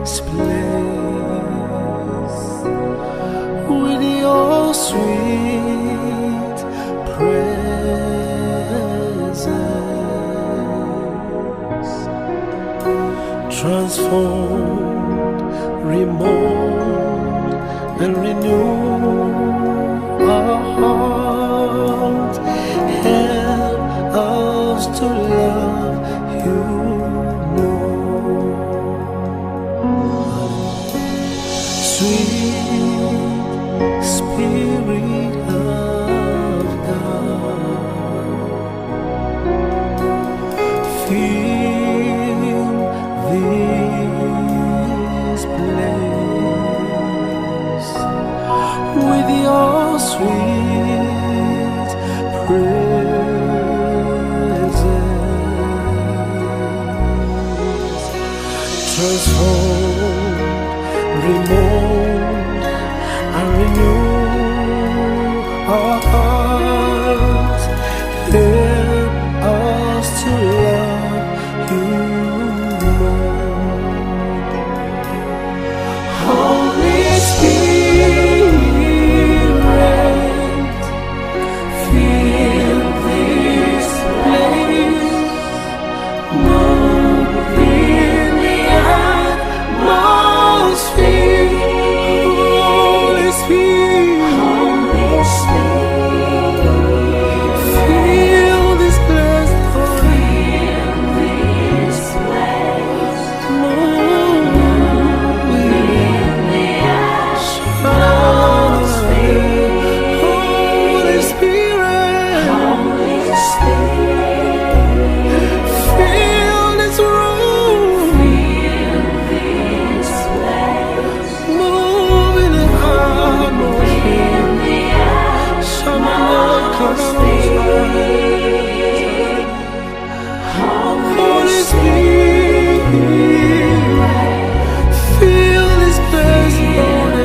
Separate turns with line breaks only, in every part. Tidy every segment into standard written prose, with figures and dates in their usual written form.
this place with your sweet presence. Transform, remold, and renew our hearts. Help us to love you more. Sweet Spirit of God, fill this place with your sweet presence. Transform, remold, and renew our hearts. Help us to love you more. Holy Spirit, fill this place. Move in the atmosphere. Holy Spirit, fill this place, Lord. Move in the atmosphere. Holy Spirit, fill this room. Move in the atmosphere. Holy Spirit, fill this place, Lord.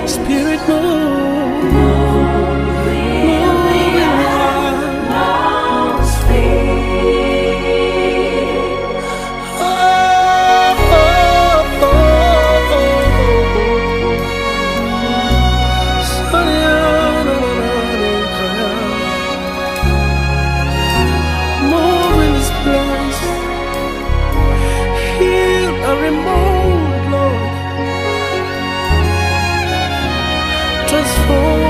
Spirit, move, move in the move in this place. Heal and remove, Lord. Transform.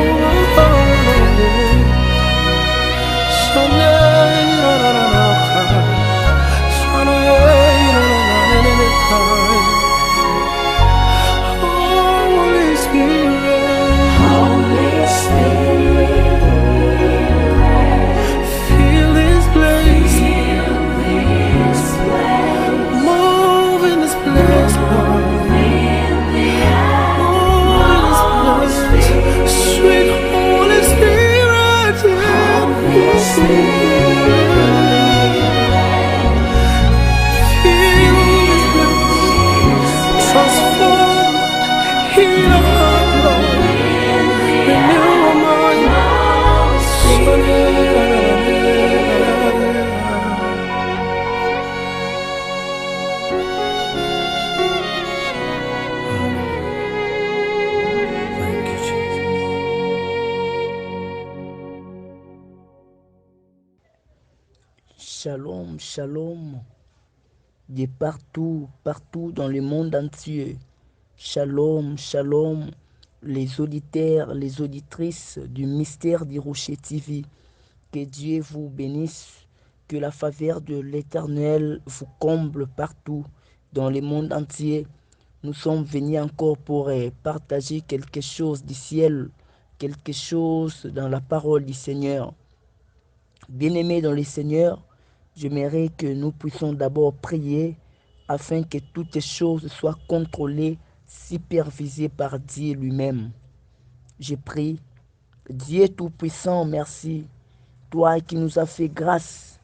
Holy Spirit, fill this place. Move in this place, Lord. Move in this place. Sweet Holy Spirit, fill this place. Transform, heal our heart, Lord. Renew our mind. Thank you, Jesus.
Shalom, shalom, de partout, partout dans le monde entier. Shalom, shalom, les auditeurs, les auditrices du mystère du Rocher TV. Que Dieu vous bénisse, que la faveur de l'Éternel vous comble partout dans le monde entier. Nous sommes venus encore pour partager quelque chose du ciel, quelque chose dans la parole du Seigneur. Bien-aimés dans le Seigneur, j'aimerais que nous puissions d'abord prier afin que toutes choses soient contrôlées, supervisées par Dieu lui-même. Je prie, Dieu Tout-Puissant, merci, toi qui nous as fait grâce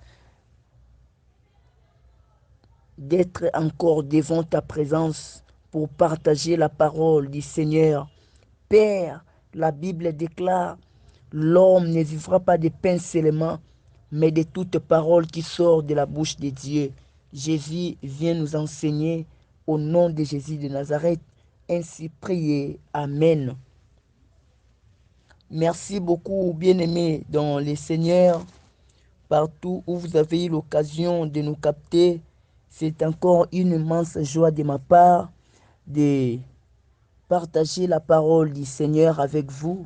d'être encore devant ta présence pour partager la parole du Seigneur. Père, la Bible déclare, l'homme ne vivra pas de pain seulement, mais de toute parole qui sort de la bouche de Dieu. Jésus vient nous enseigner au nom de Jésus de Nazareth. Ainsi priez. Amen. Merci beaucoup, bien-aimés dans les Seigneurs, partout où vous avez eu l'occasion de nous capter. C'est encore une immense joie de ma part de partager la parole du Seigneur avec vous.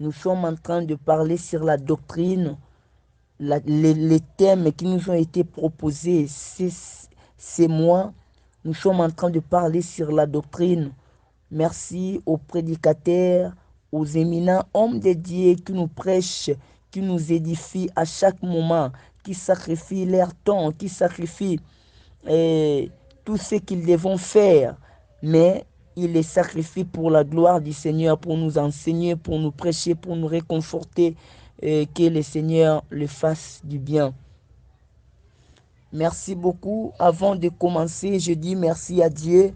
Nous sommes en train de parler sur la doctrine, les thèmes qui nous ont été proposés ces mois. Nous sommes en train de parler sur la doctrine. Merci aux prédicateurs, aux éminents hommes de Dieu qui nous prêchent, qui nous édifient à chaque moment, qui sacrifient leur temps, qui sacrifient tout ce qu'ils devront faire. Mais ils les sacrifient pour la gloire du Seigneur, pour nous enseigner, pour nous prêcher, pour nous réconforter. Et que le Seigneur le fasse du bien. Merci beaucoup. Avant de commencer, je dis merci à Dieu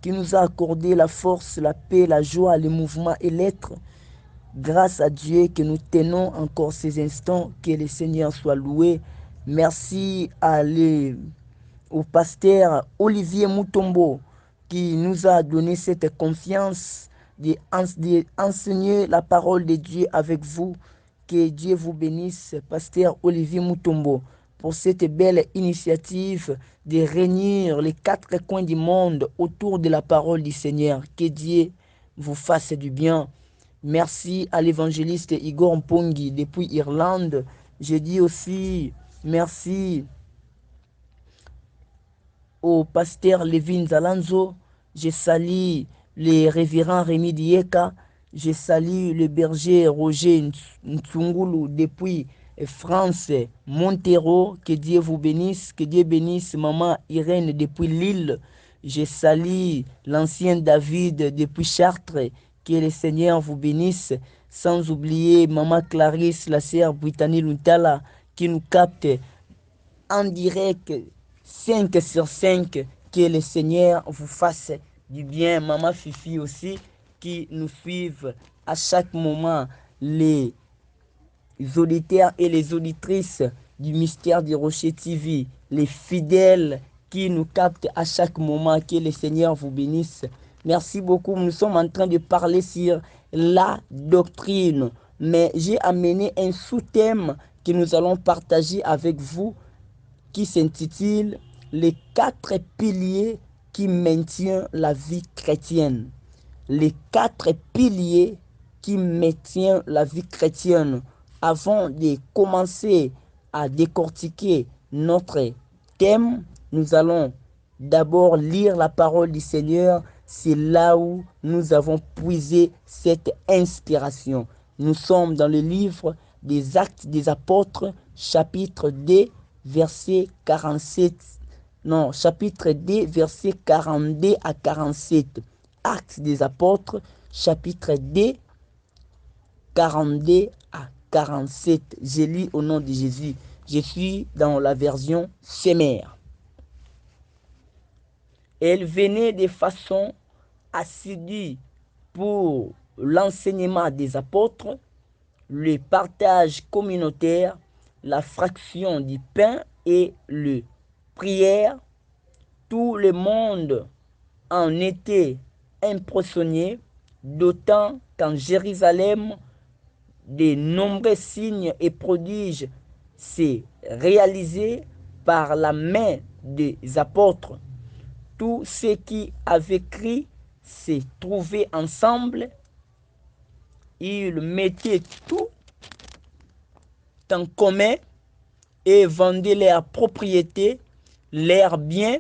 qui nous a accordé la force, la paix, la joie, le mouvement et l'être. Grâce à Dieu que nous tenons encore ces instants, que le Seigneur soit loué. Merci au pasteur Olivier Mutombo qui nous a donné cette confiance d'enseigner la parole de Dieu avec vous. Que Dieu vous bénisse, pasteur Olivier Mutombo, pour cette belle initiative de réunir les quatre coins du monde autour de la parole du Seigneur. Que Dieu vous fasse du bien. Merci à l'évangéliste Igor Mpongi depuis Irlande. Je dis aussi merci au pasteur Levin Zalanzo. Je salue les révérends Rémi Dieka. Je salue le berger Roger Ntsungulu depuis France, Montero. Que Dieu vous bénisse. Que Dieu bénisse maman Irène depuis Lille. Je salue l'ancien David depuis Chartres. Que le Seigneur vous bénisse. Sans oublier maman Clarisse, la sœur Brittany Luntala, qui nous capte en direct 5 sur 5. Que le Seigneur vous fasse du bien. Maman Fifi aussi, qui nous suivent à chaque moment, les auditeurs et les auditrices du Mystère du Rocher TV, les fidèles qui nous captent à chaque moment. Que le Seigneur vous bénisse. Merci beaucoup. Nous sommes en train de parler sur la doctrine, mais j'ai amené un sous-thème que nous allons partager avec vous qui s'intitule Les 4 piliers qui maintiennent la vie chrétienne. Les 4 piliers qui maintiennent la vie chrétienne. Avant de commencer à décortiquer notre thème, nous allons d'abord lire la parole du Seigneur. C'est là où nous avons puisé cette inspiration. Nous sommes dans le livre des Actes des Apôtres, chapitre 2, verset 47. Non, chapitre 2, verset 42 à 47. Actes des Apôtres, chapitre 2, 42 à 47. Je lis au nom de Jésus. Je suis dans la version Semère. Elle venait de façon assidue pour l'enseignement des apôtres, le partage communautaire, la fraction du pain et le prière. Tout le monde en était impressionné, d'autant qu'en Jérusalem, de nombreux signes et prodiges s'est réalisés par la main des apôtres. Tous ceux qui avaient cru se trouvaient ensemble. Ils mettaient tout en commun et vendaient leurs propriétés, leurs biens,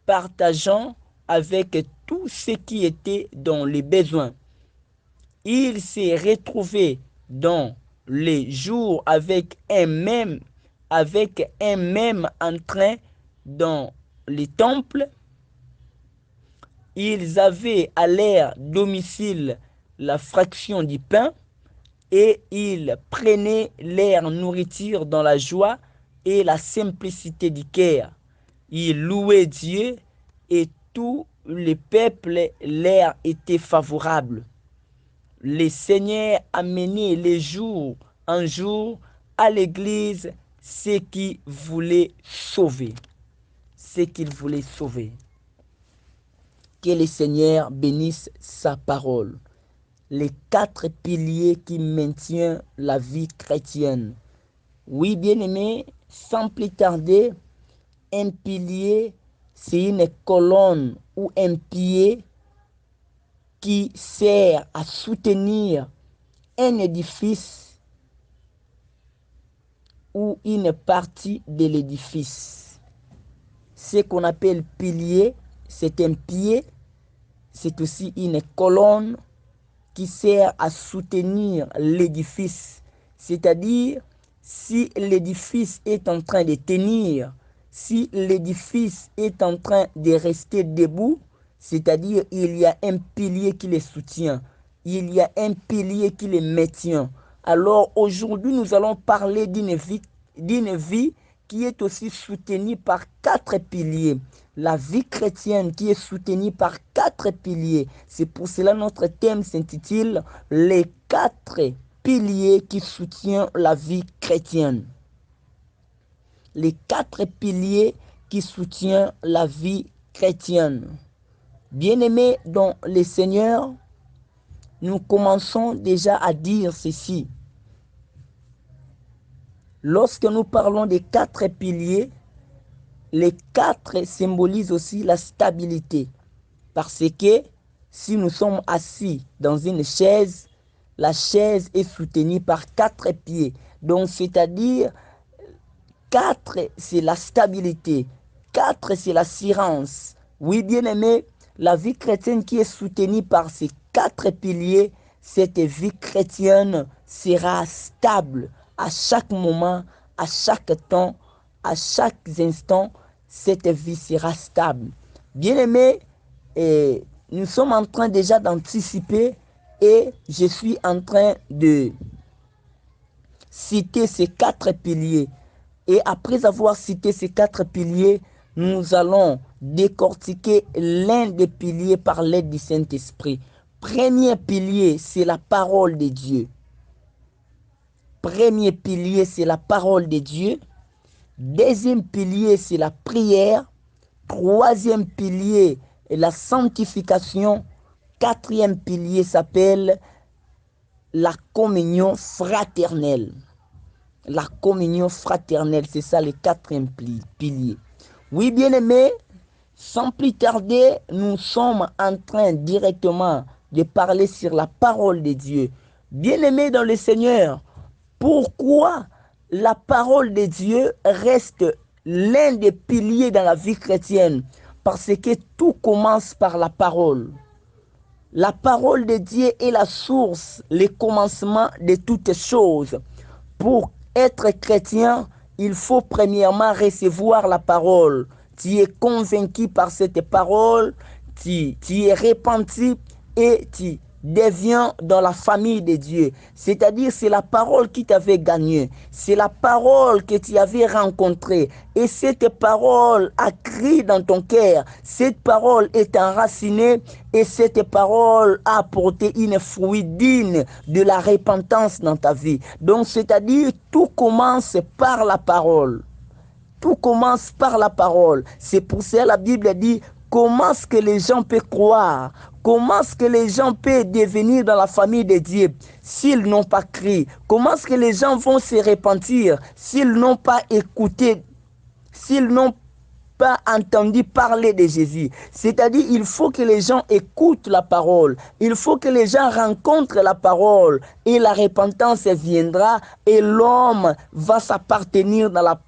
partageant avec tous ceux qui étaient dans les besoins. Ils se retrouvaient dans les jours avec un même entrain dans les temples. Ils avaient à leur domicile la fraction du pain et ils prenaient leur nourriture dans la joie et la simplicité du cœur. Ils louaient Dieu et tout le peuple leur était favorable. Le Seigneur amenait les jours en jour à l'Église ce qu'il voulait sauver. Ce qu'il voulait sauver. Que le Seigneur bénisse sa parole. Les 4 piliers qui maintiennent la vie chrétienne. Oui, bien-aimé, sans plus tarder, un pilier, c'est une colonne ou un pied qui sert à soutenir un édifice ou une partie de l'édifice. Ce qu'on appelle pilier, c'est un pied, c'est aussi une colonne qui sert à soutenir l'édifice. C'est-à-dire, si l'édifice est en train de tenir, si l'édifice est en train de rester debout, c'est-à-dire il y a un pilier qui les soutient, il y a un pilier qui les maintient. Alors aujourd'hui, nous allons parler d'une vie qui est aussi soutenue par 4 piliers. La vie chrétienne qui est soutenue par 4 piliers. C'est pour cela que notre thème s'intitule « Les 4 piliers qui soutiennent la vie chrétienne ». Les 4 piliers qui soutiennent la vie chrétienne. Bien-aimés dans le Seigneur, nous commençons déjà à dire ceci. Lorsque nous parlons des 4 piliers, les 4 symbolisent aussi la stabilité. Parce que si nous sommes assis dans une chaise, la chaise est soutenue par 4 pieds. Donc, c'est-à-dire, 4, c'est la stabilité. 4, c'est l'assurance. Oui, bien aimé, la vie chrétienne qui est soutenue par ces 4 piliers, cette vie chrétienne sera stable à chaque moment, à chaque temps, à chaque instant. Cette vie sera stable. Bien aimé, nous sommes en train déjà d'anticiper et je suis en train de citer ces 4 piliers. Et après avoir cité ces 4 piliers, nous allons décortiquer l'un des piliers par l'aide du Saint-Esprit. Premier pilier, c'est la parole de Dieu. Premier pilier, c'est la parole de Dieu. Deuxième pilier, c'est la prière. Troisième pilier est la sanctification. Quatrième pilier s'appelle la communion fraternelle. La communion fraternelle, c'est ça le 4e pilier. Oui, bien-aimés, sans plus tarder, nous sommes en train directement de parler sur la parole de Dieu. Bien-aimés dans le Seigneur, pourquoi la parole de Dieu reste l'un des piliers dans la vie chrétienne? Parce que tout commence par la parole. La parole de Dieu est la source, le commencement de toutes choses. Pour être chrétien, il faut premièrement recevoir la parole. Tu es convaincu par cette parole, tu es repenti et tu deviens dans la famille de Dieu. C'est-à-dire, c'est la parole qui t'avait gagné. C'est la parole que tu avais rencontrée. Et cette parole a crié dans ton cœur. Cette parole est enracinée et cette parole a apporté une fruit digne de la repentance dans ta vie. Donc, c'est-à-dire, tout commence par la parole. Tout commence par la parole. C'est pour ça que la Bible dit, comment est-ce que les gens peuvent croire? Comment est-ce que les gens peuvent devenir dans la famille de Dieu s'ils n'ont pas crié? Comment est-ce que les gens vont se repentir s'ils n'ont pas écouté, s'ils n'ont pas entendu parler de Jésus? C'est-à-dire, il faut que les gens écoutent la parole. Il faut que les gens rencontrent la parole. Et la repentance viendra et l'homme va s'appartenir dans la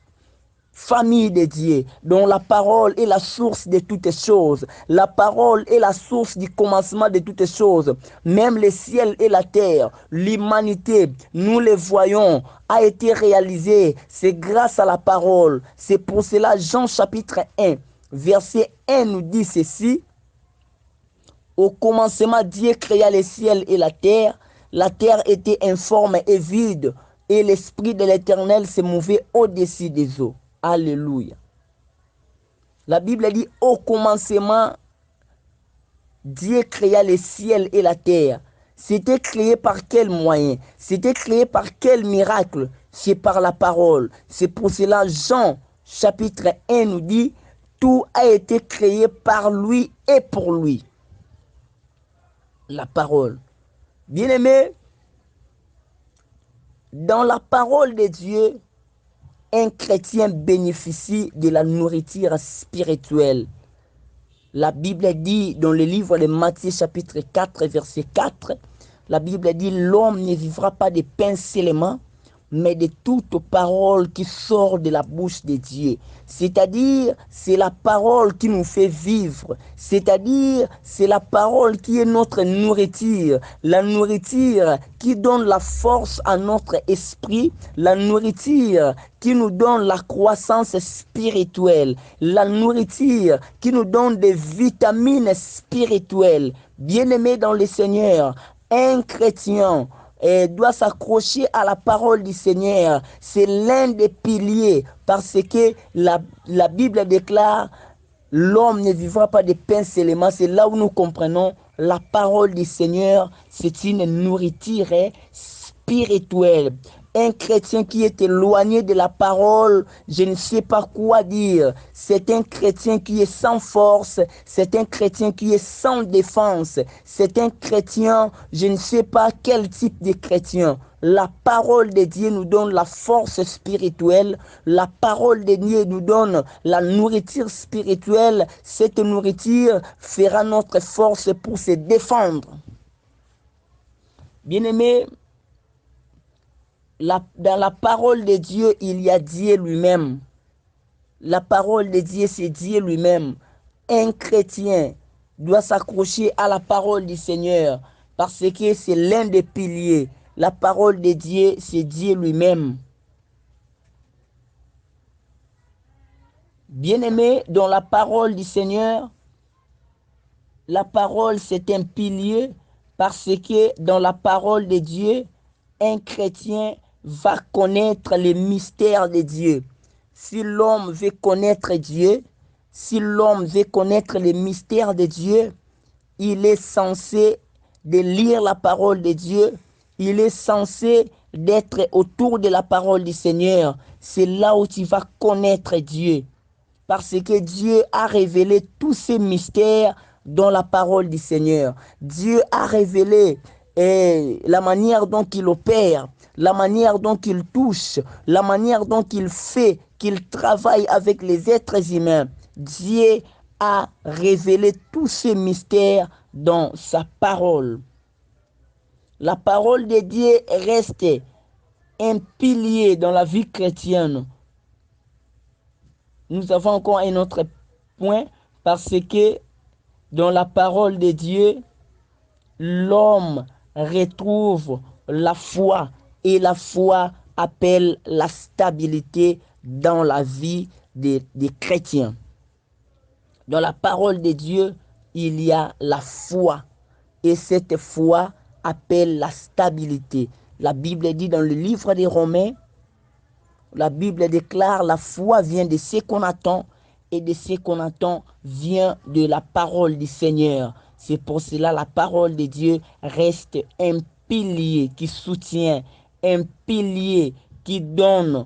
famille de Dieu, dont la parole est la source de toutes choses. La parole est la source du commencement de toutes choses. Même le ciel et la terre, l'humanité, nous les voyons, a été réalisée. C'est grâce à la parole. C'est pour cela, Jean chapitre 1, verset 1 nous dit ceci. Au commencement, Dieu créa le ciel et la terre. La terre était informe et vide, et l'Esprit de l'Éternel se mouvait au-dessus des eaux. Alléluia. La Bible dit, au commencement, Dieu créa le ciel et la terre. C'était créé par quel moyen? C'était créé par quel miracle? c'est par la parole. C'est pour cela Jean chapitre 1 nous dit, tout a été créé par lui et pour lui. La parole. Bien-aimé, dans la parole de Dieu, un chrétien bénéficie de la nourriture spirituelle. La Bible dit dans le livre de Matthieu chapitre 4 verset 4, la Bible dit l'homme ne vivra pas de pain seulement, mais de toute parole qui sort de la bouche de Dieu. C'est-à-dire, c'est la parole qui nous fait vivre. C'est-à-dire, c'est la parole qui est notre nourriture. La nourriture qui donne la force à notre esprit. La nourriture qui nous donne la croissance spirituelle. La nourriture qui nous donne des vitamines spirituelles. Bien-aimés dans le Seigneur, un chrétien doit s'accrocher à la parole du Seigneur. C'est l'un des piliers parce que la Bible déclare l'homme ne vivra pas de pain seulement. C'est là où nous comprenons la parole du Seigneur. C'est une nourriture spirituelle. Un chrétien qui est éloigné de la parole, je ne sais pas quoi dire. C'est un chrétien qui est sans force. C'est un chrétien qui est sans défense. C'est un chrétien, je ne sais pas quel type de chrétien. La parole de Dieu nous donne la force spirituelle. La parole de Dieu nous donne la nourriture spirituelle. Cette nourriture fera notre force pour se défendre. Bien-aimés, dans la parole de Dieu, il y a Dieu lui-même. La parole de Dieu, c'est Dieu lui-même. Un chrétien doit s'accrocher à la parole du Seigneur parce que c'est l'un des piliers. La parole de Dieu, c'est Dieu lui-même. Bien-aimé, dans la parole du Seigneur, la parole, c'est un pilier parce que dans la parole de Dieu, un chrétien va connaître les mystères de Dieu. Si l'homme veut connaître Dieu, si l'homme veut connaître les mystères de Dieu, il est censé de lire la parole de Dieu. Il est censé d'être autour de la parole du Seigneur. C'est là où tu vas connaître Dieu. Parce que Dieu a révélé tous ces mystères dans la parole du Seigneur. Dieu a révélé la manière dont il opère, la manière dont il touche, la manière dont il fait, qu'il travaille avec les êtres humains. Dieu a révélé tous ces mystères dans sa parole. La parole de Dieu reste un pilier dans la vie chrétienne. Nous avons encore un autre point parce que dans la parole de Dieu, l'homme retrouve la foi et la foi appelle la stabilité dans la vie des chrétiens. Dans la parole de Dieu, il y a la foi et cette foi appelle la stabilité. La Bible dit dans le livre des Romains, la Bible déclare la foi vient de ce qu'on attend et de ce qu'on attend vient de la parole du Seigneur. C'est pour cela la parole de Dieu reste un pilier qui soutient, un pilier qui donne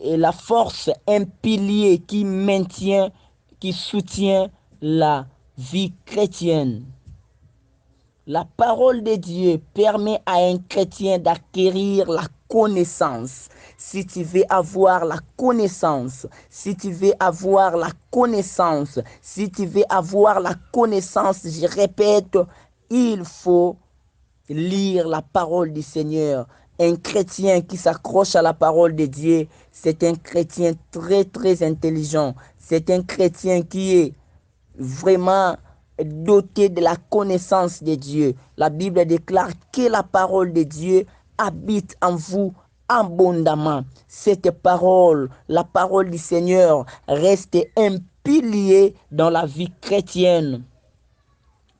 la force, un pilier qui maintient, qui soutient la vie chrétienne. La parole de Dieu permet à un chrétien d'acquérir la connaissance. Si tu veux avoir la connaissance, si tu veux avoir la connaissance, si tu veux avoir la connaissance, je répète, il faut lire la parole du Seigneur. Un chrétien qui s'accroche à la parole de Dieu, c'est un chrétien très très intelligent. C'est un chrétien qui est vraiment doté de la connaissance de Dieu. La Bible déclare que la parole de Dieu habite en vous abondamment. Cette parole, la parole du Seigneur, reste un pilier dans la vie chrétienne.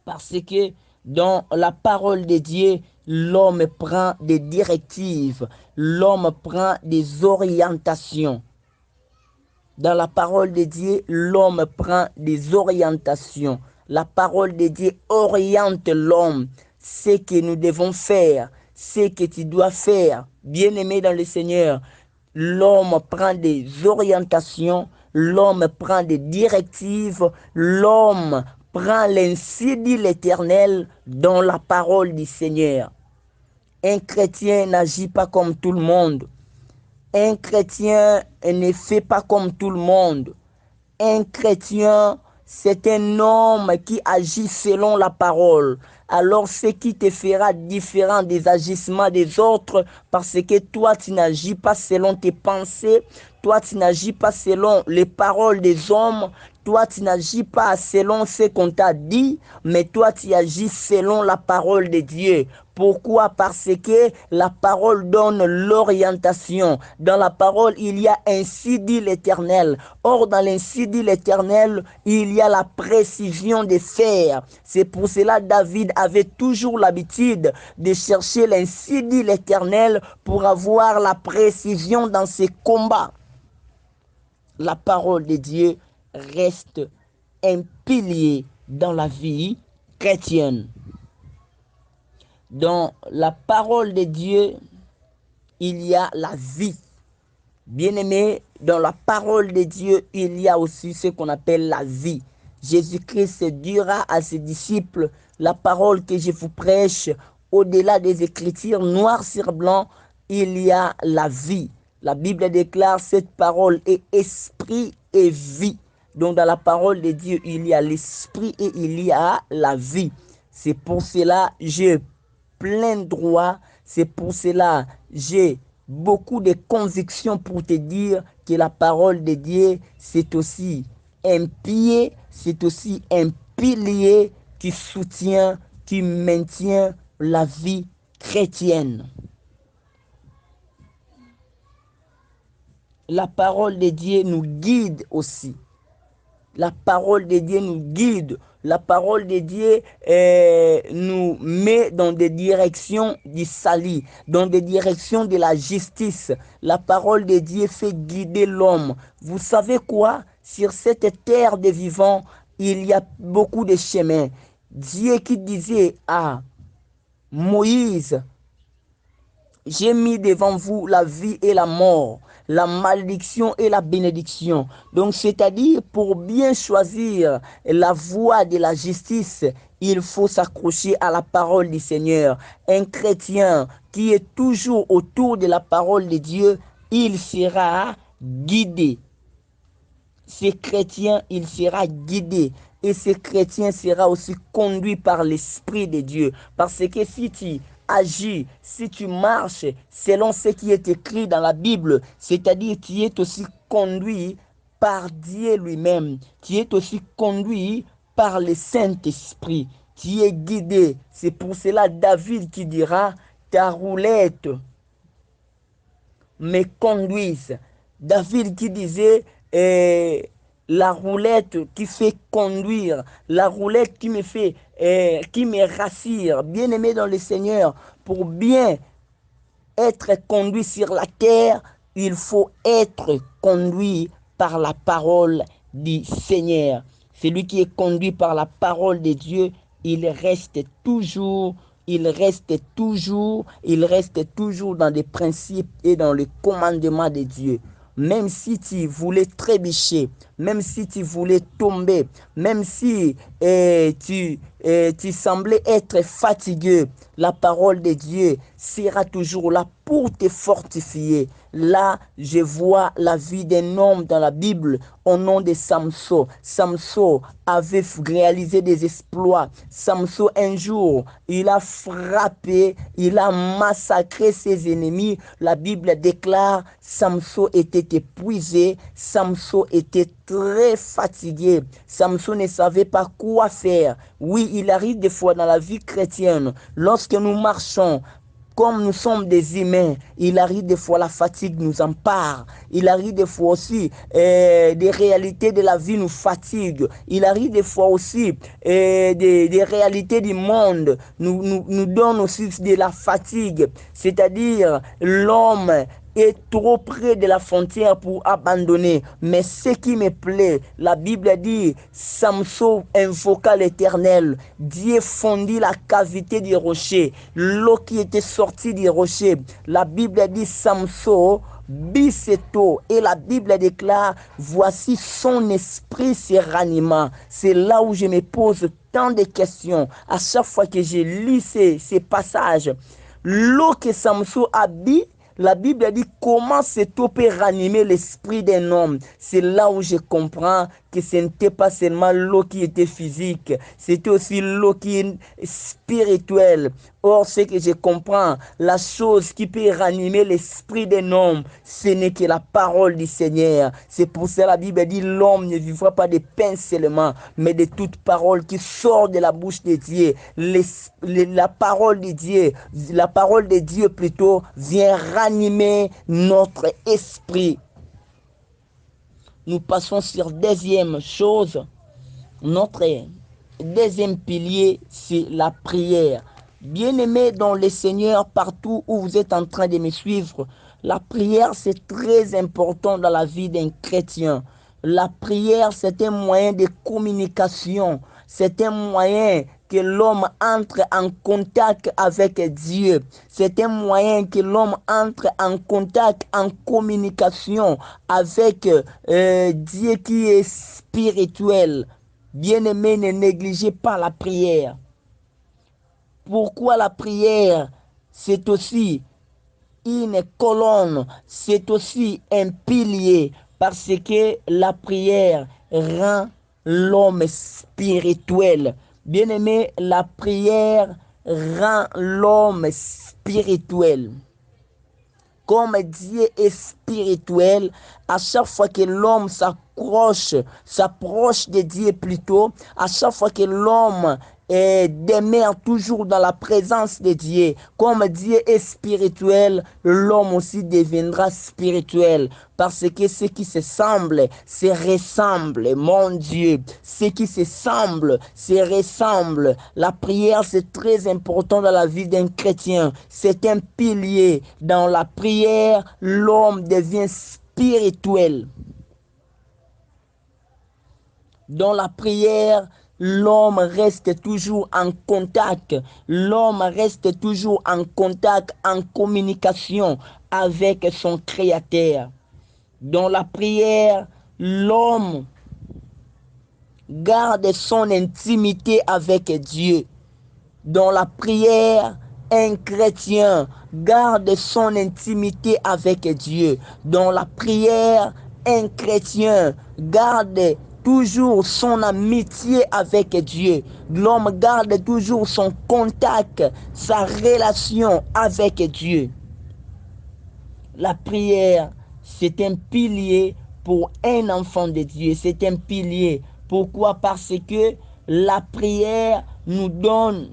Parce que dans la parole de Dieu, l'homme prend des directives, l'homme prend des orientations. Dans la parole de Dieu, l'homme prend des orientations. La parole de Dieu oriente l'homme. Ce que nous devons faire, ce que tu dois faire. Bien-aimé dans le Seigneur, l'homme prend des orientations, l'homme prend des directives, l'homme prend l'ainsi dit l'Éternel dans la parole du Seigneur. Un chrétien n'agit pas comme tout le monde. Un chrétien ne fait pas comme tout le monde. Un chrétien, c'est un homme qui agit selon la parole. Alors, ce qui te fera différent des agissements des autres, parce que toi, tu n'agis pas selon tes pensées, toi, tu n'agis pas selon les paroles des hommes, toi, tu n'agis pas selon ce qu'on t'a dit, mais toi, tu agis selon la parole de Dieu. Pourquoi? Parce que la parole donne l'orientation. Dans la parole, il y a ainsi dit l'Éternel. Or, dans l'ainsi dit l'Éternel, il y a la précision de faire. C'est pour cela que David avait toujours l'habitude de chercher l'ainsi dit l'Éternel pour avoir la précision dans ses combats. La parole de Dieu reste un pilier dans la vie chrétienne. Dans la parole de Dieu, il y a la vie. Bien-aimé, dans la parole de Dieu, il y a aussi ce qu'on appelle la vie. Jésus-Christ dira à ses disciples, la parole que je vous prêche, au-delà des Écritures, noir sur blanc, il y a la vie. La Bible déclare cette parole est esprit et vie. Donc dans la parole de Dieu, il y a l'esprit et il y a la vie. C'est pour cela que j'ai plein droit. C'est pour cela j'ai beaucoup de convictions pour te dire que la parole de Dieu, c'est aussi un pied, c'est aussi un pilier qui soutient, qui maintient la vie chrétienne. La parole de Dieu nous guide aussi. La parole de Dieu nous guide. La parole de Dieu nous met dans des directions du salut, dans des directions de la justice. La parole de Dieu fait guider l'homme. Vous savez quoi? Sur cette terre des vivants, il y a beaucoup de chemins. Dieu qui disait à Moïse, j'ai mis devant vous la vie et la mort, la malédiction et la bénédiction. Donc, c'est-à-dire, pour bien choisir la voie de la justice, il faut s'accrocher à la parole du Seigneur. Un chrétien qui est toujours autour de la parole de Dieu, il sera guidé. Ce chrétien, il sera guidé. Et ce chrétien sera aussi conduit par l'Esprit de Dieu. Parce que si tu agis, si tu marches selon ce qui est écrit dans la Bible, c'est-à-dire tu es aussi conduit par Dieu lui-même. Tu es aussi conduit par le Saint-Esprit. Tu es guidé. C'est pour cela David qui dira, ta roulette me conduise. David qui disait, la roulette qui fait conduire, la roulette qui me fait, qui me rassure, bien aimé dans le Seigneur, pour bien être conduit sur la terre, il faut être conduit par la parole du Seigneur. Celui qui est conduit par la parole de Dieu, il reste toujours dans des principes et dans les commandements de Dieu. Même si tu voulais trébucher, même si tu voulais tomber, même si tu semblais être fatigué, la parole de Dieu sera toujours là pour te fortifier. Là, je vois la vie d'un homme dans la Bible au nom de Samson. Samson avait réalisé des exploits. Samson, un jour, il a frappé, il a massacré ses ennemis. La Bible déclare, Samson était épuisé, Samson était très fatigué. Samson ne savait pas quoi faire. Oui, il arrive des fois dans la vie chrétienne, lorsque nous marchons, comme nous sommes des humains, il arrive des fois la fatigue nous empare. Il arrive des fois aussi des réalités de la vie nous fatiguent. Il arrive des fois aussi des réalités du monde nous donnent aussi de la fatigue. C'est-à-dire l'homme est trop près de la frontière pour abandonner. Mais ce qui me plaît, la Bible dit, Samson invoqua l'Éternel. Dieu fondit la cavité du rocher. L'eau qui était sortie du rocher. La Bible dit, Samson vit cette eau. Et la Bible déclare, voici son esprit se ranima. C'est là où je me pose tant de questions. À chaque fois que je lis ces passages, l'eau que Samson a bu, la Bible dit comment cette eau peut ranimer l'esprit d'un homme. C'est là où je comprends que ce n'était pas seulement l'eau qui était physique, c'était aussi l'eau qui est spirituelle. Or, ce que je comprends, la chose qui peut ranimer l'esprit d'un homme, ce n'est que la parole du Seigneur. C'est pour ça que la Bible dit l'homme ne vivra pas de pain seulement, mais de toute parole qui sort de la bouche de Dieu. La parole de Dieu plutôt vient ranimer notre esprit. Nous passons sur deuxième chose. Notre deuxième pilier, c'est la prière. Bien-aimés dans le Seigneur, partout où vous êtes en train de me suivre, la prière, c'est très important dans la vie d'un chrétien. La prière, c'est un moyen de communication. C'est un moyen que l'homme entre en contact avec Dieu. C'est un moyen que l'homme entre en contact, en communication avec Dieu qui est spirituel. Bien-aimé, ne négligez pas la prière. Pourquoi la prière? C'est aussi une colonne, c'est aussi un pilier, parce que la prière rend l'homme spirituel. Bien-aimé, la prière rend l'homme spirituel. Comme Dieu est spirituel, à chaque fois que l'homme s'approche de Dieu plutôt, à chaque fois que l'homme demeure toujours dans la présence de Dieu, comme Dieu est spirituel, l'homme aussi deviendra spirituel. Parce que ce qui se semble, se ressemble, mon Dieu. Ce qui se semble, se ressemble. La prière, c'est très important dans la vie d'un chrétien. C'est un pilier. Dans la prière, l'homme devient spirituel. Dans la prière, l'homme reste toujours en contact. L'homme reste toujours en contact, en communication avec son Créateur. Dans la prière, l'homme garde son intimité avec Dieu. Dans la prière, un chrétien garde son intimité avec Dieu. Dans la prière, un chrétien garde toujours son amitié avec Dieu. L'homme garde toujours son contact, sa relation avec Dieu. La prière, c'est un pilier pour un enfant de Dieu. C'est un pilier. Pourquoi? Parce que la prière nous donne,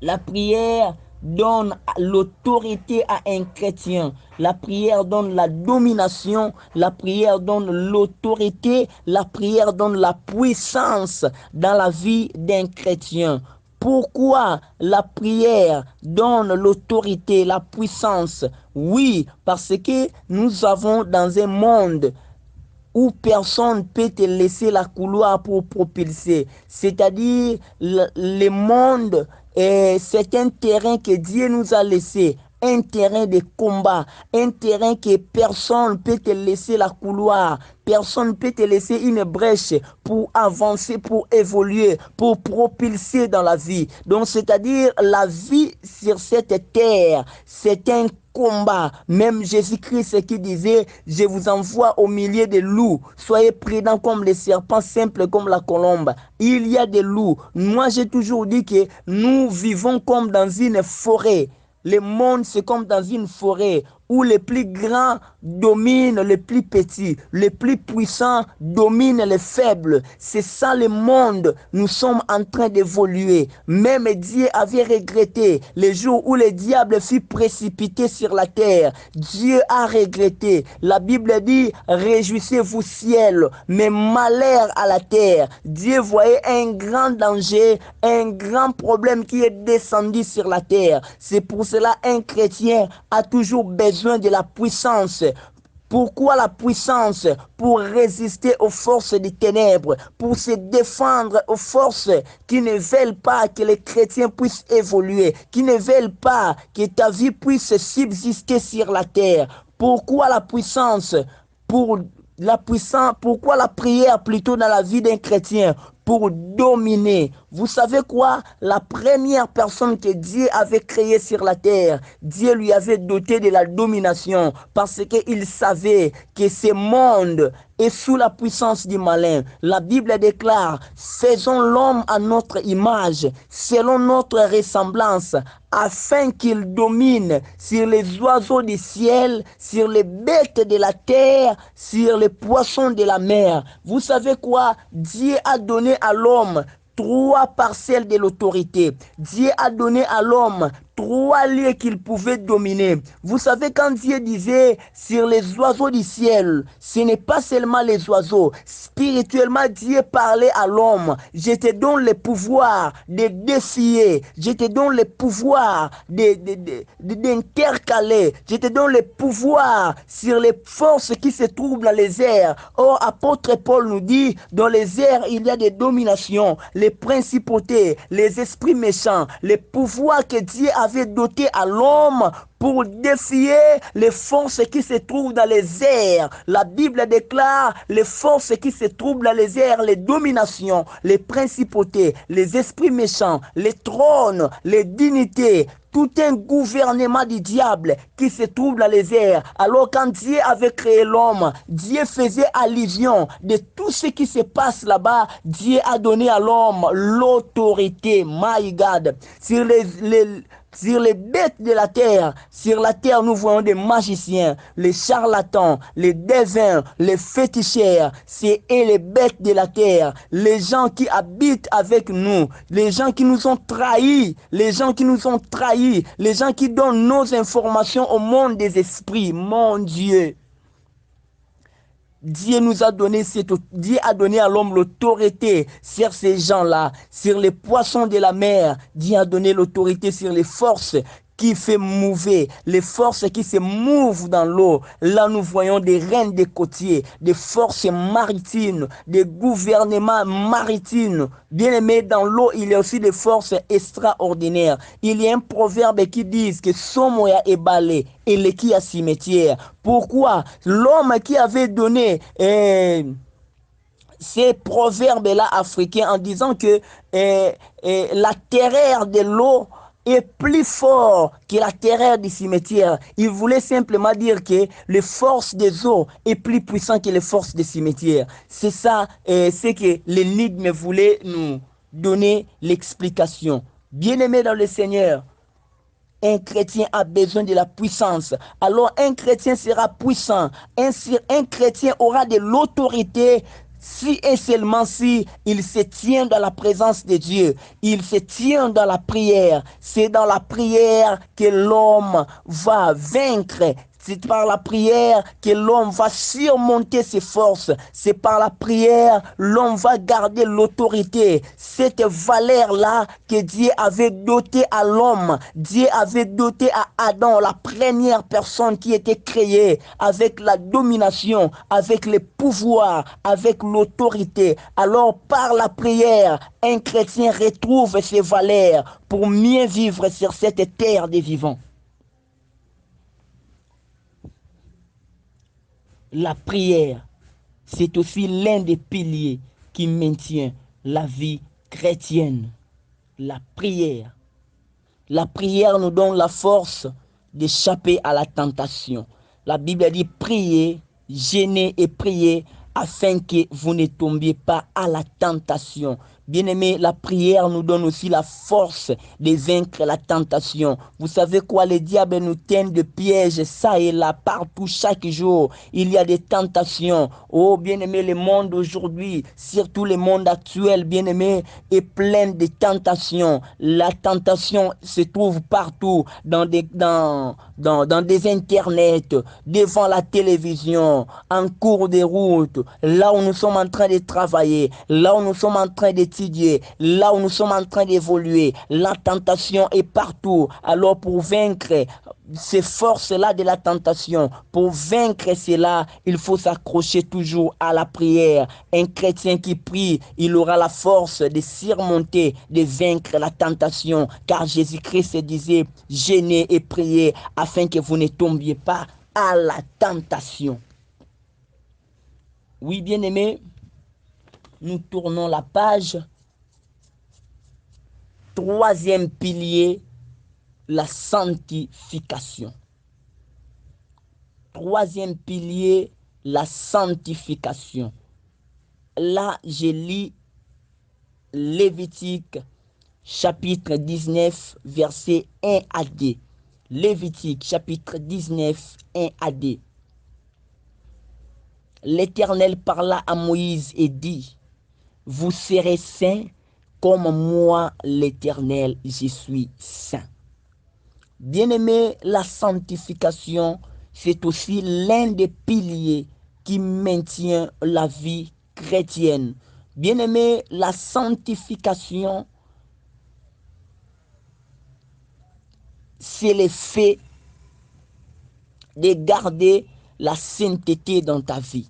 la prière donne l'autorité à un chrétien. La prière donne la domination. La prière donne l'autorité. La prière donne la puissance dans la vie d'un chrétien. Pourquoi la prière donne l'autorité, la puissance? Oui, parce que nous avons dans un monde où personne ne peut te laisser la couloir pour propulser. C'est-à-dire, le monde, c'est un terrain que Dieu nous a laissé. Un terrain de combat, un terrain que personne ne peut te laisser la couloir, personne ne peut te laisser une brèche pour avancer, pour évoluer, pour propulser dans la vie. Donc, c'est-à-dire la vie sur cette terre, c'est un combat. Même Jésus-Christ qui disait, je vous envoie au milieu des loups, soyez prudents comme les serpents, simples comme la colombe. Il y a des loups. Moi, j'ai toujours dit que nous vivons comme dans une forêt. Le monde, c'est comme dans une forêt où les plus grands dominent les plus petits, les plus puissants dominent les faibles. C'est ça le monde. Nous sommes en train d'évoluer. Même Dieu avait regretté les jours où le diable fut précipité sur la terre. Dieu a regretté. La Bible dit, réjouissez-vous ciel, mais malheur à la terre. Dieu voyait un grand danger, un grand problème qui est descendu sur la terre. C'est pour cela un chrétien a toujours besoin besoin de la puissance. Pourquoi la puissance? Pour résister aux forces des ténèbres, pour se défendre aux forces qui ne veulent pas que les chrétiens puissent évoluer, qui ne veulent pas que ta vie puisse subsister sur la terre. Pourquoi la puissance? Pourquoi la prière plutôt dans la vie d'un chrétien? Pour dominer. Vous savez quoi? La première personne que Dieu avait créée sur la terre, Dieu lui avait doté de la domination parce qu'il savait que ce monde est sous la puissance du malin. La Bible déclare, faisons l'homme à notre image, selon notre ressemblance, afin qu'il domine sur les oiseaux du ciel, sur les bêtes de la terre, sur les poissons de la mer. Vous savez quoi? Dieu a donné à l'homme 3 parcelles de l'autorité. Dieu a donné à l'homme 3 lieux qu'il pouvait dominer. Vous savez, quand Dieu disait sur les oiseaux du ciel, ce n'est pas seulement les oiseaux. Spirituellement, Dieu parlait à l'homme. Je te donne le pouvoir de défier. Je te donne le pouvoir d'intercaler. Je te donne le pouvoir sur les forces qui se trouvent dans les airs. Or, apôtre Paul nous dit, dans les airs, il y a des dominations, les principautés, les esprits méchants, les pouvoirs que Dieu avait dotés à l'homme pour défier les forces qui se trouvent dans les airs. La Bible déclare les forces qui se trouvent dans les airs, les dominations, les principautés, les esprits méchants, les trônes, les dignités, tout un gouvernement du diable qui se trouve dans les airs. Alors quand Dieu avait créé l'homme, Dieu faisait allusion de tout ce qui se passe là-bas. Dieu a donné à l'homme l'autorité, my God, sur les bêtes de la terre. Sur la terre, nous voyons des magiciens, les charlatans, les devins, les féticheurs. C'est eux les bêtes de la terre, les gens qui habitent avec nous, les gens qui nous ont trahis, les gens qui donnent nos informations au monde des esprits. Mon Dieu. Dieu a donné à l'homme l'autorité sur ces gens-là, sur les poissons de la mer. Dieu a donné l'autorité sur les forces qui fait mouver, les forces qui se mouvent dans l'eau. Là, nous voyons des reines des côtiers, des forces maritimes, des gouvernements maritimes. Bien aimé, dans l'eau, il y a aussi des forces extraordinaires. Il y a un proverbe qui dit que Somoya est balé et le qui a cimetière. Pourquoi? L'homme qui avait donné ces proverbes-là africains en disant que la terreur de l'eau est plus fort que la terreur du cimetière. Il voulait simplement dire que les forces des eaux est plus puissant que les forces des cimetières. C'est ça, c'est que l'énigme voulait nous donner l'explication. Bien-aimé dans le Seigneur, un chrétien a besoin de la puissance. Alors un chrétien sera puissant. Un chrétien aura de l'autorité si et seulement si il se tient dans la présence de Dieu, il se tient dans la prière. C'est dans la prière que l'homme va vaincre. C'est par la prière que l'homme va surmonter ses forces. C'est par la prière l'homme va garder l'autorité. Cette valeur-là que Dieu avait dotée à l'homme. Dieu avait doté à Adam, la première personne qui était créée, avec la domination, avec le pouvoir, avec l'autorité. Alors par la prière, un chrétien retrouve ses valeurs pour mieux vivre sur cette terre des vivants. La prière, c'est aussi l'un des piliers qui maintient la vie chrétienne. La prière. La prière nous donne la force d'échapper à la tentation. La Bible dit priez, jeûnez et priez afin que vous ne tombiez pas à la tentation. Bien-aimé, la prière nous donne aussi la force de vaincre la tentation. Vous savez quoi? Le diable nous tient de pièges, ça et là, partout, chaque jour. Il y a des tentations. Oh, bien-aimé, le monde aujourd'hui, surtout le monde actuel, bien-aimé, est plein de tentations. La tentation se trouve partout, dans des internets, devant la télévision, en cours de route, là où nous sommes en train de travailler, là où nous sommes en train de d'étudier, là où nous sommes en train d'évoluer, la tentation est partout. Alors pour vaincre ces forces-là de la tentation, pour vaincre cela, il faut s'accrocher toujours à la prière. Un chrétien qui prie, il aura la force de surmonter, de vaincre la tentation. Car Jésus-Christ disait, jeûnez et priez afin que vous ne tombiez pas à la tentation. Oui, bien-aimés, nous tournons la page. Troisième pilier, la sanctification. Troisième pilier, la sanctification. Là, je lis Lévitique chapitre 19, versets 1 à 2. Lévitique chapitre 19, 1 à 2. L'Éternel parla à Moïse et dit, vous serez saints comme moi, l'Éternel, je suis saint. Bien-aimé, la sanctification, c'est aussi l'un des piliers qui maintient la vie chrétienne. Bien-aimé, la sanctification, c'est l'effet de garder la sainteté dans ta vie.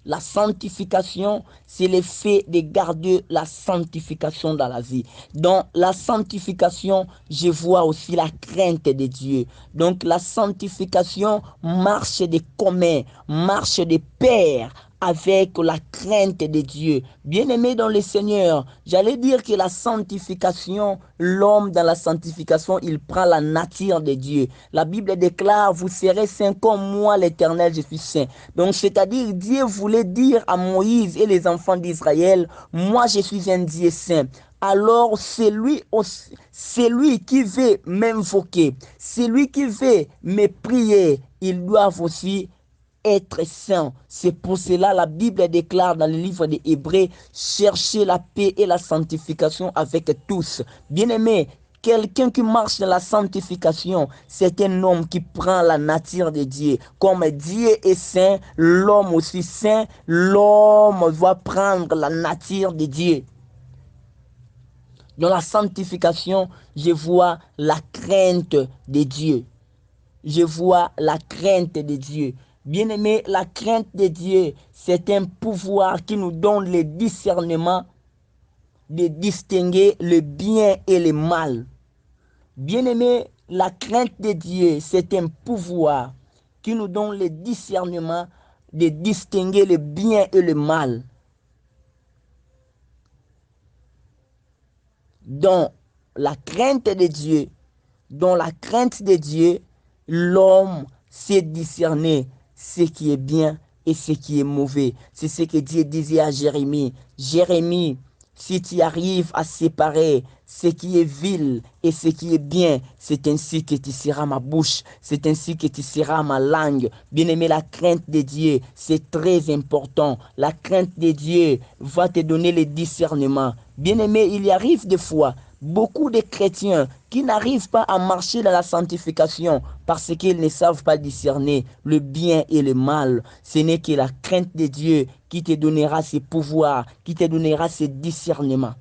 La sanctification, c'est l'effet de garder la sanctification dans la vie. Dans la sanctification, je vois aussi la crainte de Dieu. Donc la sanctification marche de commun, marche de pair avec la crainte de Dieu. Bien-aimé dans le Seigneur, j'allais dire que la sanctification, l'homme dans la sanctification, il prend la nature de Dieu. La Bible déclare, vous serez saints comme moi, l'Éternel, je suis saint. Donc, c'est-à-dire, Dieu voulait dire à Moïse et les enfants d'Israël, moi, je suis un Dieu saint. Alors, c'est lui qui veut m'invoquer, c'est lui qui veut me prier, ils doivent aussi être saint. C'est pour cela la Bible déclare dans le livre des Hébreux, cherchez la paix et la sanctification avec tous. Bien-aimé, quelqu'un qui marche dans la sanctification, c'est un homme qui prend la nature de Dieu. Comme Dieu est saint, l'homme aussi saint, l'homme va prendre la nature de Dieu. Dans la sanctification, je vois la crainte de Dieu. Je vois la crainte de Dieu. Bien-aimé, la crainte de Dieu, c'est un pouvoir qui nous donne le discernement de distinguer le bien et le mal. Bien-aimé, la crainte de Dieu, c'est un pouvoir qui nous donne le discernement de distinguer le bien et le mal. Dans la crainte de Dieu, dans la crainte de Dieu, l'homme sait discerner ce qui est bien et ce qui est mauvais. C'est ce que Dieu disait à Jérémie. Jérémie, si tu arrives à séparer ce qui est vil et ce qui est bien, c'est ainsi que tu seras ma bouche, c'est ainsi que tu seras ma langue. Bien-aimé, la crainte de Dieu, c'est très important. La crainte de Dieu va te donner le discernement. Bien-aimé, il y arrive des fois, beaucoup de chrétiens qui n'arrivent pas à marcher dans la sanctification parce qu'ils ne savent pas discerner le bien et le mal. Ce n'est que la crainte de Dieu qui te donnera ce pouvoir, qui te donnera ce discernement.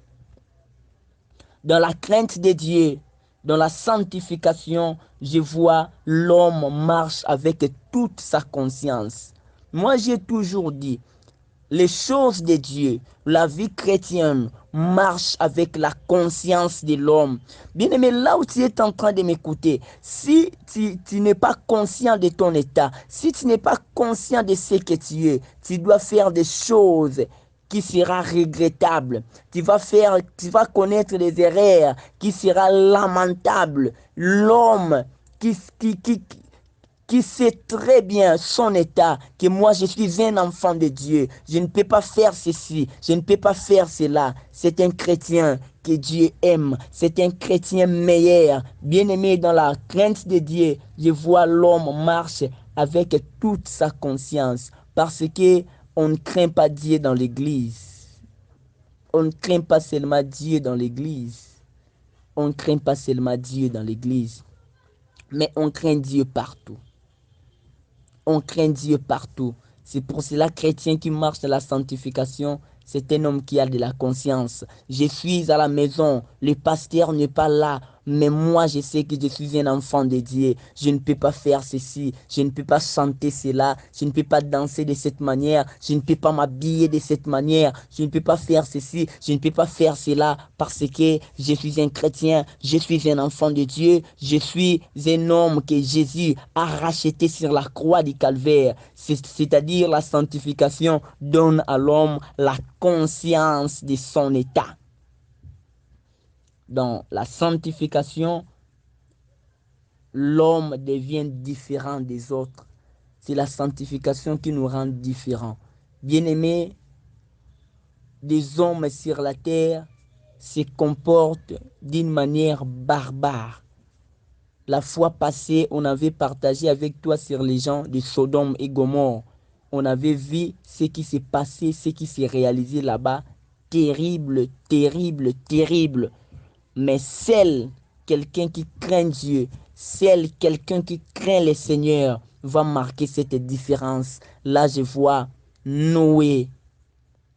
Dans la crainte de Dieu, dans la sanctification, je vois l'homme marche avec toute sa conscience. Moi, j'ai toujours dit, les choses de Dieu, la vie chrétienne marche avec la conscience de l'homme. Bien-aimé, là où tu es en train de m'écouter, si tu n'es pas conscient de ton état, si tu n'es pas conscient de ce que tu es, tu dois faire des choses qui sera regrettable. Tu vas connaître des erreurs qui sera lamentable. L'homme qui sait très bien son état, que moi je suis un enfant de Dieu, je ne peux pas faire ceci, je ne peux pas faire cela. C'est un chrétien que Dieu aime, c'est un chrétien meilleur, bien-aimé dans la crainte de Dieu. Je vois l'homme marche avec toute sa conscience, parce que on ne craint pas Dieu dans l'église. On ne craint pas seulement Dieu dans l'église. On ne craint pas seulement Dieu dans l'église, mais on craint Dieu partout. On craint Dieu partout. C'est pour cela, chrétien qui marche dans la sanctification, c'est un homme qui a de la conscience. Je suis à la maison, le pasteur n'est pas là, mais moi je sais que je suis un enfant de Dieu. Je ne peux pas faire ceci, je ne peux pas chanter cela, je ne peux pas danser de cette manière, je ne peux pas m'habiller de cette manière, je ne peux pas faire ceci, je ne peux pas faire cela parce que je suis un chrétien, je suis un enfant de Dieu, je suis un homme que Jésus a racheté sur la croix du calvaire. C'est-à-dire la sanctification donne à l'homme la conscience de son état. Dans la sanctification, l'homme devient différent des autres. C'est la sanctification qui nous rend différents. Bien-aimés, des hommes sur la terre se comportent d'une manière barbare. La fois passée, on avait partagé avec toi sur les gens de Sodome et Gomorrhe. On avait vu ce qui s'est passé, ce qui s'est réalisé là-bas. Terrible, terrible, terrible. Mais seul quelqu'un qui craint Dieu, seul quelqu'un qui craint le Seigneur va marquer cette différence. Là, je vois Noé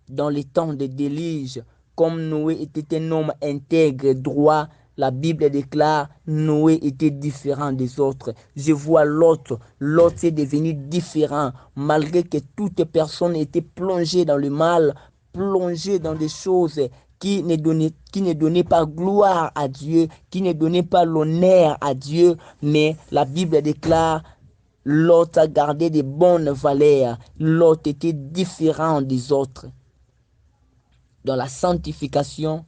dans les temps de déluge. Comme Noé était un homme intègre, droit, la Bible déclare Noé était différent des autres. Je vois l'autre. L'autre est devenu différent malgré que toute personne était plongée dans le mal, plongée dans des choses qui ne donnaient pas gloire à Dieu, qui ne donnaient pas l'honneur à Dieu. Mais la Bible déclare l'autre a gardé de bonnes valeurs. L'autre était différent des autres. Dans la sanctification,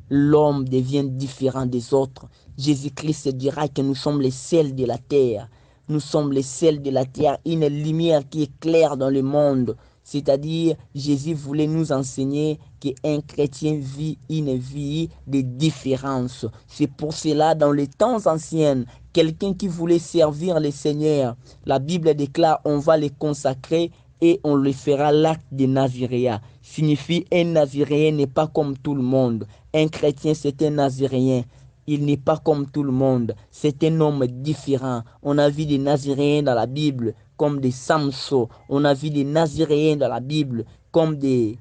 l'homme devient différent des autres. Jésus-Christ dira que nous sommes les sels de la terre. Nous sommes les sels de la terre, une lumière qui éclaire dans le monde. C'est-à-dire, Jésus voulait nous enseigner qu'un chrétien vit une vie de différence. C'est pour cela, dans les temps anciens, quelqu'un qui voulait servir le Seigneur, la Bible déclare on va le consacrer et on lui fera l'acte de naziréat. Signifie un naziréen n'est pas comme tout le monde. Un chrétien, c'est un naziréen. Il n'est pas comme tout le monde. C'est un homme différent. On a vu des naziréens dans la Bible comme des Samson. On a vu des naziréens dans la Bible comme des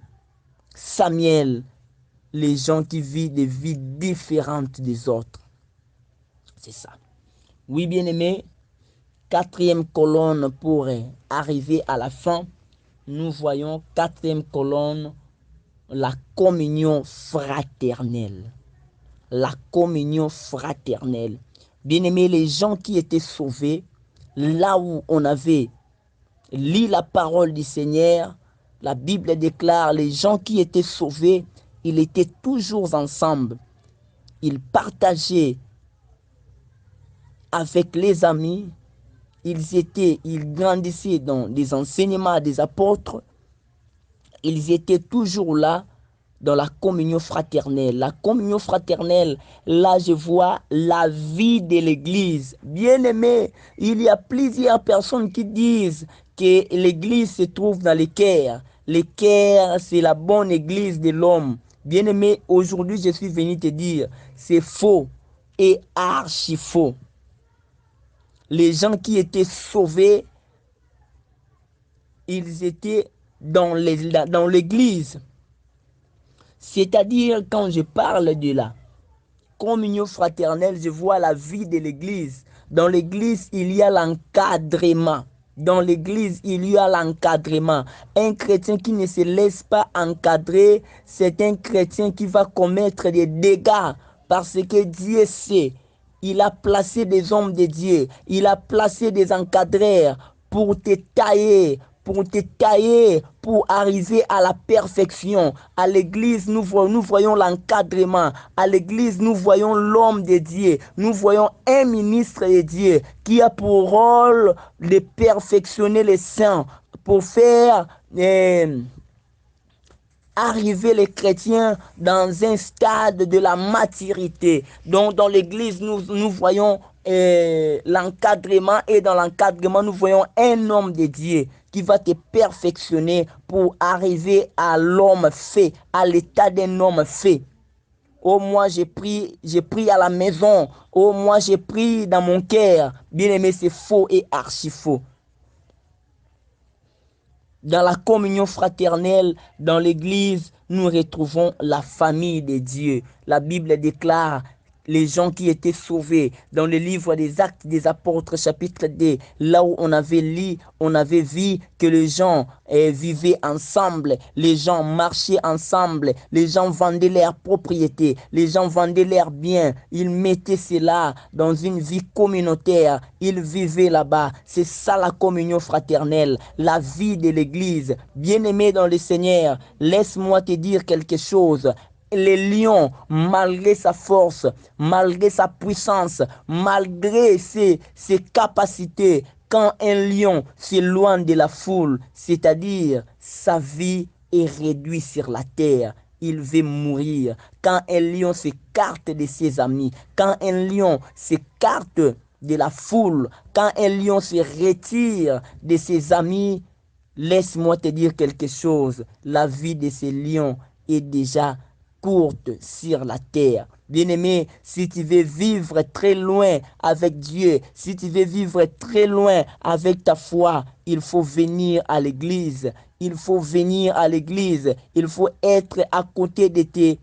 Samuel. Les gens qui vivent des vies différentes des autres. C'est ça. Oui, bien-aimés, quatrième colonne pour arriver à la fin. Nous voyons quatrième colonne, la communion fraternelle. La communion fraternelle. Bien-aimés, les gens qui étaient sauvés, là où on avait lu la parole du Seigneur, la Bible déclare les gens qui étaient sauvés, ils étaient toujours ensemble. Ils partageaient avec les amis, ils grandissaient dans les enseignements des apôtres, ils étaient toujours là dans la communion fraternelle. La communion fraternelle, là je vois la vie de l'Église. Bien aimé, il y a plusieurs personnes qui disent que l'Église se trouve dans les cœurs. Les cœurs, c'est la bonne Église de l'homme. Bien aimé, aujourd'hui je suis venu te dire, c'est faux et archi faux. Les gens qui étaient sauvés, ils étaient dans l'église. C'est-à-dire, quand je parle de la communion fraternelle, je vois la vie de l'église. Dans l'église, il y a l'encadrement. Dans l'église, il y a l'encadrement. Un chrétien qui ne se laisse pas encadrer, c'est un chrétien qui va commettre des dégâts parce que Dieu sait. Il a placé des hommes de Dieu. Il a placé des encadreurs pour te tailler, pour arriver à la perfection. À l'église, nous voyons l'encadrement. À l'église, nous voyons l'homme de Dieu. Nous voyons un ministre de Dieu qui a pour rôle de perfectionner les saints, pour faire arriver les chrétiens dans un stade de la maturité. Donc dans l'église, nous voyons l'encadrement, et dans l'encadrement, nous voyons un homme de Dieu qui va te perfectionner pour arriver à l'homme fait, à l'état d'un homme fait. Oh, moi, j'ai pris à la maison. Oh, moi, j'ai pris dans mon cœur. Bien aimé, c'est faux et archi faux. Dans la communion fraternelle, dans l'Église, nous retrouvons la famille de Dieu. La Bible déclare les gens qui étaient sauvés dans le livre des Actes des Apôtres, chapitre 2, là où on avait lu, on avait vu que les gens vivaient ensemble, les gens marchaient ensemble, les gens vendaient leurs propriétés, les gens vendaient leurs biens, ils mettaient cela dans une vie communautaire, ils vivaient là-bas. C'est ça la communion fraternelle, la vie de l'Église. Bien-aimé dans le Seigneur, laisse-moi te dire quelque chose. Les lions, malgré sa force, malgré sa puissance, malgré ses capacités, quand un lion s'éloigne de la foule, c'est-à-dire sa vie est réduite sur la terre, il veut mourir. Quand un lion s'écarte de ses amis, quand un lion s'écarte de la foule, quand un lion se retire de ses amis, laisse-moi te dire quelque chose. La vie de ces lions est déjà courte sur la terre. Bien-aimé, si tu veux vivre très loin avec Dieu, si tu veux vivre très loin avec ta foi, il faut venir à l'église. Il faut venir à l'église. Il faut être à côté de tes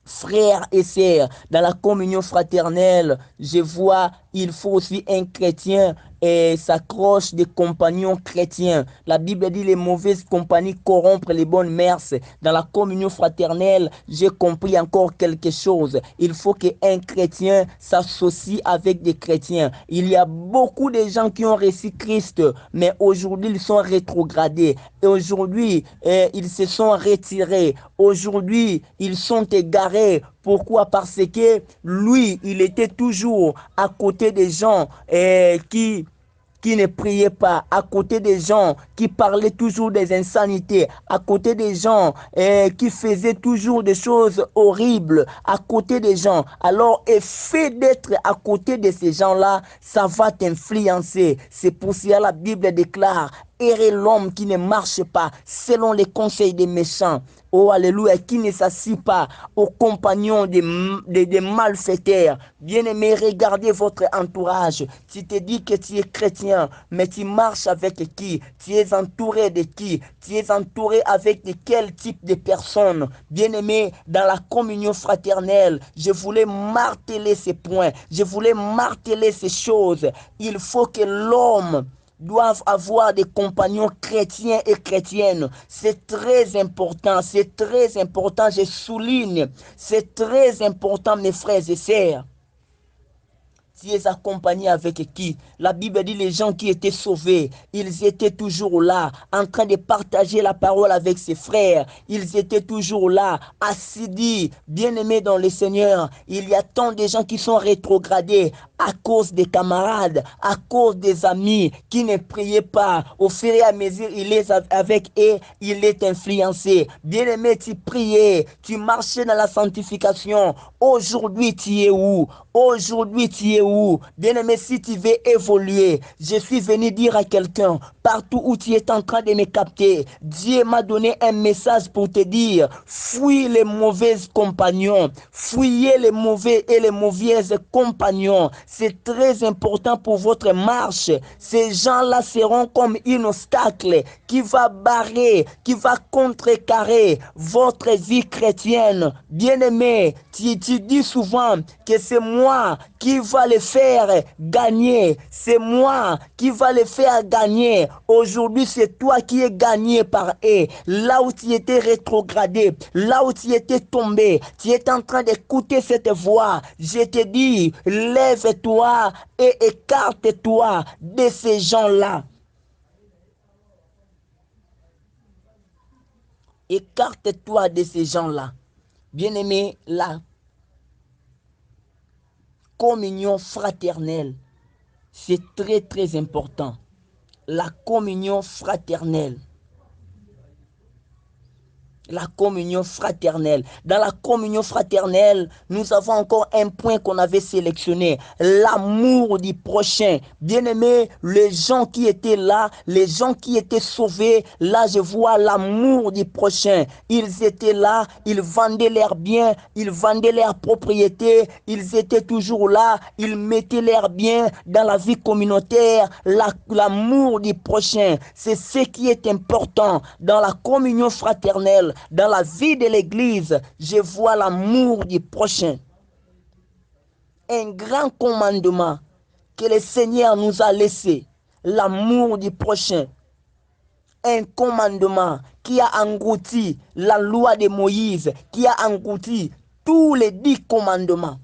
frères et sœurs. Dans la communion fraternelle, je vois, il faut aussi un chrétien et s'accroche des compagnons chrétiens. La Bible dit les mauvaises compagnies corrompent les bonnes mœurs. Dans la communion fraternelle, j'ai compris encore quelque chose. Il faut qu'un chrétien s'associe avec des chrétiens. Il y a beaucoup de gens qui ont reçu Christ, mais aujourd'hui ils sont rétrogradés. Et aujourd'hui, ils se sont retirés. Aujourd'hui, ils sont égarés. Pourquoi? Parce que lui, il était toujours à côté des gens qui ne priaient pas, à côté des gens qui parlaient toujours des insanités, à côté des gens qui faisaient toujours des choses horribles, à côté des gens. Alors, le fait d'être à côté de ces gens-là, ça va t'influencer. C'est pour cela que la Bible déclare errer l'homme qui ne marche pas selon les conseils des méchants. Oh, alléluia, qui ne s'assit pas aux compagnons des malfaiteurs. Bien-aimés, regardez votre entourage. Tu te dis que tu es chrétien, mais tu marches avec qui? Tu es entouré de qui? Tu es entouré avec de quel type de personnes? Bien-aimés, dans la communion fraternelle, je voulais marteler ces points. Je voulais marteler ces choses. Il faut que l'homme doivent avoir des compagnons chrétiens et chrétiennes. C'est très important, c'est très important, je souligne, c'est très important mes frères et sœurs. Tu es accompagné avec qui? La Bible dit les gens qui étaient sauvés, ils étaient toujours là, en train de partager la parole avec ses frères. Ils étaient toujours là, assidus, bien-aimés dans le Seigneur. Il y a tant de gens qui sont rétrogradés à cause des camarades, à cause des amis qui ne priaient pas. Au fur et à mesure, il est avec eux, il est influencé. Bien-aimé, tu priais, tu marchais dans la sanctification. Aujourd'hui, tu es où? Aujourd'hui, tu es où? Bien-aimé, si tu veux évoluer, je suis venu dire à quelqu'un, partout où tu es en train de me capter, Dieu m'a donné un message pour te dire, fuis les mauvais compagnons, fuyez les mauvais et les mauvaises compagnons. C'est très important pour votre marche. Ces gens-là seront comme un obstacle qui va barrer, qui va contrecarrer votre vie chrétienne. Bien-aimé, tu dis souvent que c'est moi qui va les faire gagner. C'est moi qui va les faire gagner. Aujourd'hui, c'est toi qui es gagné par eux. Là où tu étais rétrogradé, là où tu étais tombé, tu es en train d'écouter cette voix. Je te dis, lève-toi et écarte-toi de ces gens-là. Écarte-toi de ces gens-là. Bien-aimé, la communion fraternelle, c'est très très important. La communion fraternelle. La communion fraternelle. Dans la communion fraternelle, nous avons encore un point qu'on avait sélectionné, l'amour du prochain. Bien-aimés, les gens qui étaient là, les gens qui étaient sauvés, là je vois l'amour du prochain. Ils étaient là, ils vendaient leurs biens, ils vendaient leurs propriétés, ils étaient toujours là, ils mettaient leurs biens dans la vie communautaire. L'amour du prochain, c'est ce qui est important dans la communion fraternelle. Dans la vie de l'Église, je vois l'amour du prochain. Un grand commandement que le Seigneur nous a laissé, l'amour du prochain. Un commandement qui a englouti la loi de Moïse, qui a englouti tous les 10 commandements.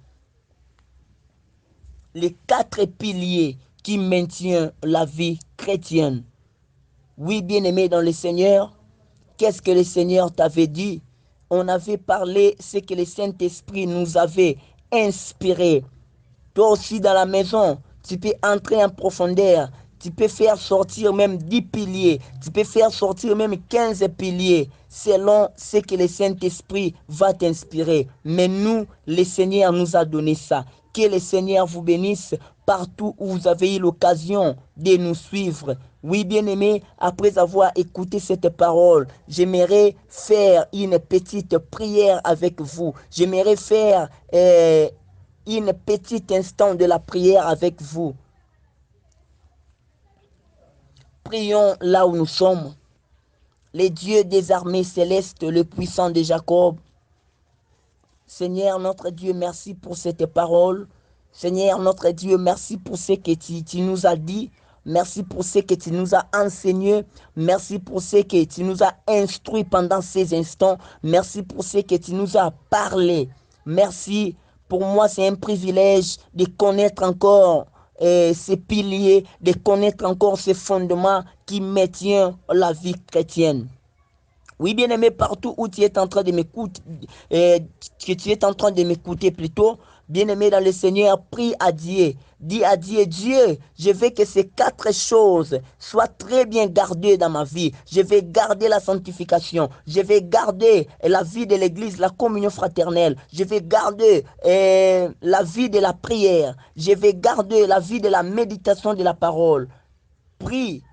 Les 4 piliers qui maintiennent la vie chrétienne. Oui, bien-aimé dans le Seigneur, qu'est-ce que le Seigneur t'avait dit? On avait parlé ce que le Saint-Esprit nous avait inspiré. Toi aussi dans la maison, tu peux entrer en profondeur. Tu peux faire sortir même 10 piliers. Tu peux faire sortir même 15 piliers selon ce que le Saint-Esprit va t'inspirer. Mais nous, le Seigneur nous a donné ça. Que le Seigneur vous bénisse partout où vous avez eu l'occasion de nous suivre. Oui, bien-aimés, après avoir écouté cette parole, j'aimerais faire une petite prière avec vous. J'aimerais faire une petite instant de la prière avec vous. Prions là où nous sommes. Les dieux des armées célestes, le puissant de Jacob. Seigneur notre Dieu, merci pour cette parole. Seigneur notre Dieu, merci pour ce que tu nous as dit. Merci pour ce que tu nous as enseigné. Merci pour ce que tu nous as instruit pendant ces instants. Merci pour ce que tu nous as parlé. Merci. Pour moi, c'est un privilège de connaître encore ces piliers, de connaître encore ces fondements qui maintiennent la vie chrétienne. Oui, bien-aimé, partout où tu es en train de m'écouter, que tu es en train de m'écouter plutôt, bien-aimé dans le Seigneur, prie à Dieu. Dis à Dieu, Dieu, je veux que ces 4 choses soient très bien gardées dans ma vie. Je vais garder la sanctification. Je vais garder la vie de l'Église, la communion fraternelle. Je vais garder la vie de la prière. Je vais garder la vie de la méditation de la parole. Prie.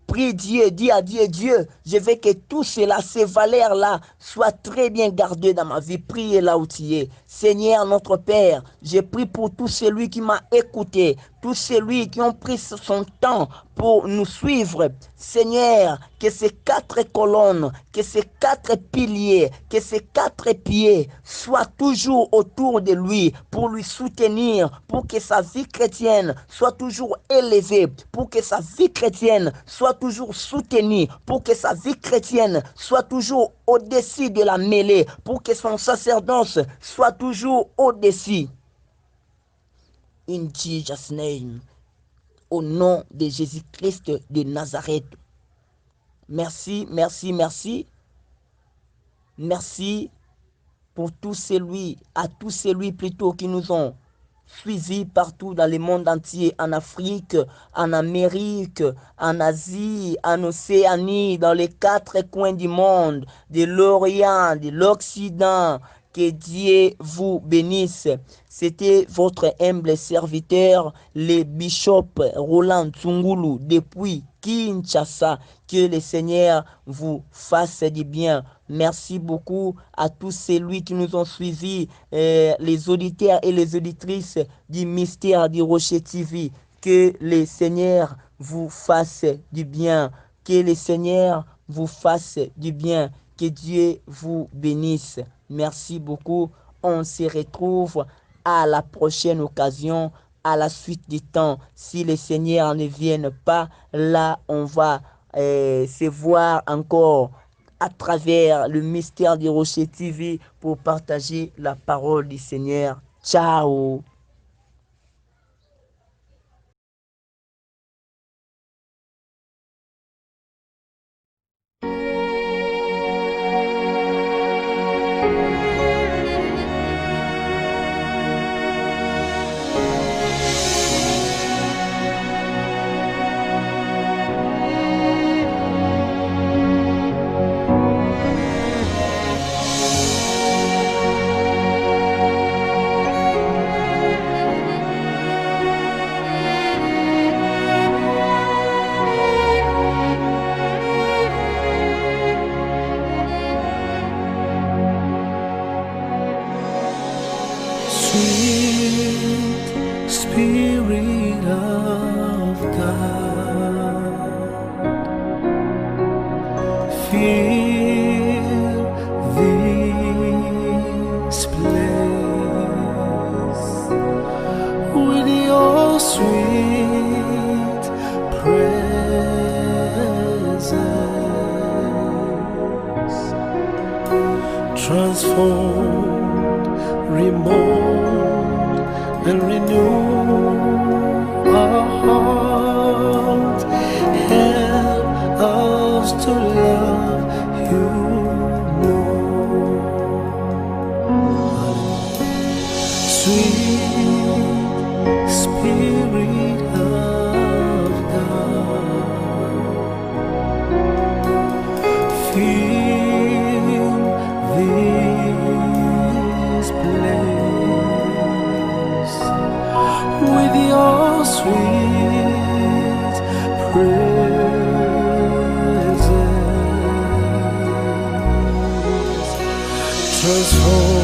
Prie Dieu, dis à Dieu, Dieu, je veux que tout cela, ces valeurs-là, soient très bien gardées dans ma vie. Priez là où tu es. Seigneur notre Père, je prie pour tout celui qui m'a écouté, tous celui qui ont pris son temps pour nous suivre. Seigneur, que ces 4 colonnes, que ces 4 piliers, que ces 4 pieds soient toujours autour de lui pour lui soutenir, pour que sa vie chrétienne soit toujours élevée, pour que sa vie chrétienne soit toujours soutenue, pour que sa vie chrétienne soit toujours au-dessus de la mêlée, pour que son sacerdoce soit toujours au-dessus. In Jesus' name, au nom de Jésus-Christ de Nazareth. Merci, merci, merci. Merci pour à tous celui plutôt qui nous ont suivis partout dans le monde entier, en Afrique, en Amérique, en Asie, en Océanie, dans les 4 coins du monde, de l'Orient, de l'Occident. Que Dieu vous bénisse. C'était votre humble serviteur, le bishop Roland Tsungulu, depuis Kinshasa. Que le Seigneur vous fasse du bien. Merci beaucoup à tous ceux qui nous ont suivis, les auditeurs et les auditrices du Mystère du Rocher TV. Que le Seigneur vous fasse du bien. Que le Seigneur vous fasse du bien. Que Dieu vous bénisse. Merci beaucoup. On se retrouve à la prochaine occasion, à la suite du temps. Si le Seigneur ne vient pas, là, on va se voir encore à travers le Mystère du Rocher TV pour partager la parole du Seigneur. Ciao!
Fill this place with your sweet presence. Transformed, remold, and renew our heart. Help us to love you more. Sweet Spirit of God, fill this place with your sweet presence. Transform,